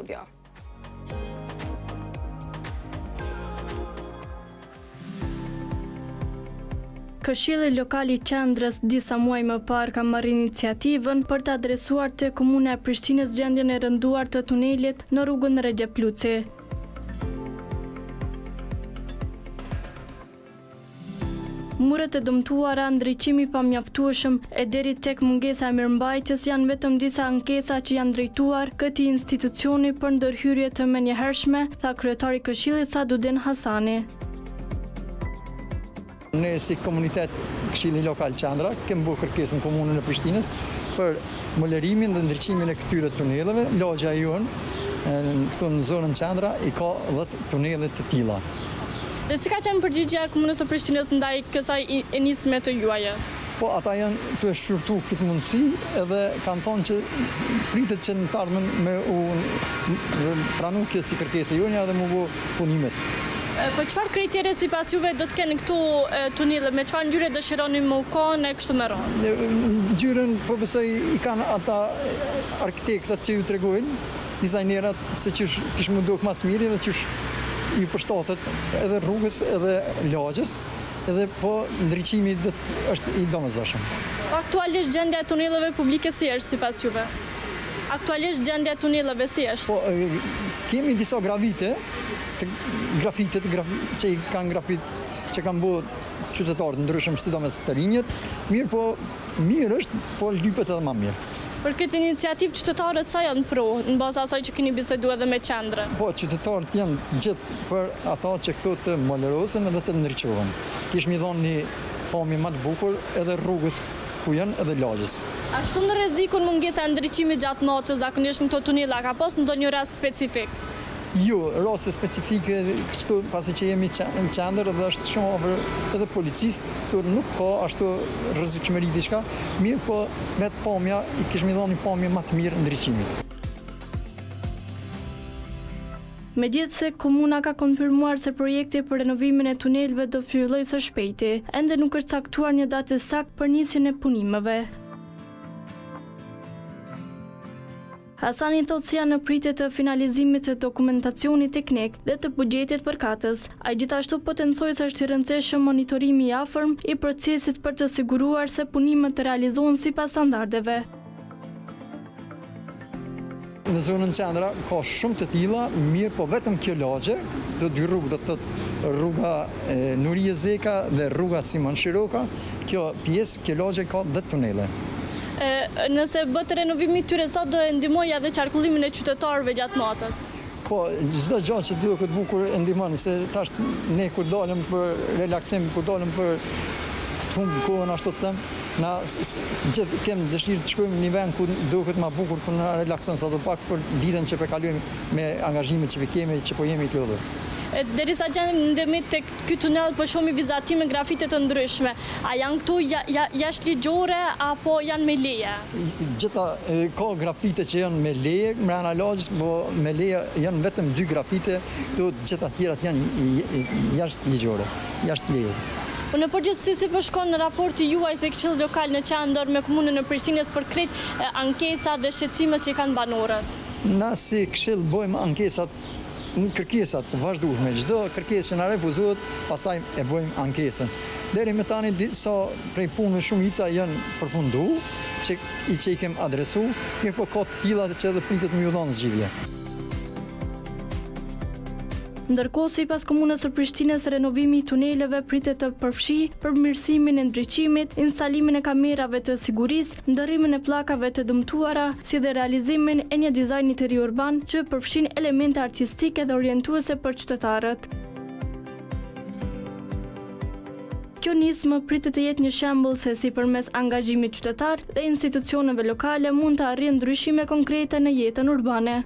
studio. Këshilli Lokal i Qendrës disa muaj më parë ka marrë iniciativën për të adresuar te Komuna e Prishtinës gjendjen e rënduar të tunelit në rrugën Recep Luci. Muret e dëmtuara, ndriçimi i pamjaftueshëm e deri tek mungesa e mirëmbajtjes janë vetëm disa ankesa që janë drejtuar këtij institucioni për ndërhyrje të menjëhershme, tha kryetari i Këshillit Sadudin Hasani. Ne si komunitet Këshilli Lokal Qendra kemi bërë kërkesë në komunën e Prishtinës për molerimin dhe ndriçimin e këtyre tuneleve. Lagja jonë këtu në zonën Qendra i ka 10 tunele të tilla. Dhe si ka qenë përgjigjja e komunës së Prishtinës ndaj kësaj nisme të juaje? Po ata janë të shqyrtu këtë mundësi edhe kanë thonë që pritet që në të ardhmen me pranu kjo si kërkesë jonë dhe më bë punimet. Po çfarë kriterje sipas juve do të kenë këtu tunele, me çfarë ngjyre dëshironi më kohën e kështu me radhë? Ngjyrën po besoj i kanë ata arkitektët që ju tregojnë, dizajnerat se çish kish më duhet më së miri dhe çish i përshtatet edhe rrugës edhe lagjes, edhe po ndriçimi është i domosdoshëm. Aktualisht gjendja e tuneleve publike si është sipas juve? Aktualisht gjendja e tuneleve si është? Po kemi disa grafitet që i kanë që kanë bërë qytetarët ndryshëm, sidomos të rinjët, mirë është, po lypet edhe më mirë. Për këtë iniciativë qytetarët sa janë pro, në bazë asaj që keni biseduar edhe me qendrën? Po qytetarët janë gjithë për ata që këtu të molerosen edhe të ndriçohen. Kishmi dhënë një pamje më të bukur edhe rrugës ku janë edhe lagjes. Ashtu në rrezikun mungesa e ndriçimit gjatë natës zakonisht në këto tunela ka pas ndonjë rast specifik? Jo, raste specifike kështu pasi që jemi në qendër dhe është shumë afër edhe policisë, këtu nuk ka ashtu rrezikshmëri diçka, mirë po vetë pamja i kishmi dhënë një pamje më të mirë ndriçimit. Megjithëse komuna ka konfirmuar se projekti për renovimin e tunelëve do fillojë së shpejti, ende nuk është caktuar një datë saktë për nisjen e punimeve. Hasani thotë se janë në pritje të finalizimit të dokumentacionit teknik dhe të buxhetit përkatës. Ai gjithashtu potencoi se është i rëndësishëm monitorimi i afërm i procesit për të siguruar se punimet të realizohen sipas standardeve. Në zonën Qendra ka shumë të tilla, mirë po vetëm kjo lagje, të dy rrugë, do të thotë rruga Nurie Zeka dhe rruga Simon Shiroka, kjo pjesë, kjo lagje ka 10 tunele. Nëse bëhet renovimi tyre sa do e ndihmojë edhe qarkullimin e qytetarëve gjatë natës? Po, çdo gjë që duhet këtë bukur e ndihmon, se tash ne kur dalim për relaksim, kur dalim për të humbur kohën ashtu të them, na gjithë kemi dëshirë të shkojmë në një vend ku duhet më bukur, ku na relakson sa do pak për ditën që po kalojmë me angazhimet që kemi, që po jemi të lodhur. Derisa gjendemi tek ky tunel po shohim vizatime grafite të ndryshme. A janë këtu jashtë ligjore apo janë me leje? Gjitha ka grafite që janë me leje, mbrana lagjes, po me leje janë vetëm 2 grafite, këtu gjitha tjerat janë jashtë ligjore, jashtë leje. Po në përgjithësi si po shkon në raporti juaj se Këshilli Lokal në Qendër me komunën e Prishtinës për krejt ankesa dhe shqetësimet që i kanë banorët? Na si këshill bëjmë ankesat në kërkesat të vazhdueshme, çdo kërkesë që na refuzohet, pastaj e bëjmë ankesën. Deri më tani disa prej punëve shumica janë përfunduar, që i kem adresuar, mirë po ka të tilla që edhe pritet më u dhënë zgjidhje. Ndërkohë, sipas komunës së Prishtinës, renovimi i tuneleve pritet të përfshijë përmirësimin e ndriçimit, instalimin e kamerave të sigurisë, ndërrimin e pllakave të dëmtuara, si dhe realizimin e një dizajni të ri urban që përfshin elemente artistike dhe orientuese për qytetarët. Kjo nismë pritet të jetë një shembull se si përmes angazhimit qytetar dhe institucioneve lokale mund të arrijë ndryshime konkrete në jetën urbane.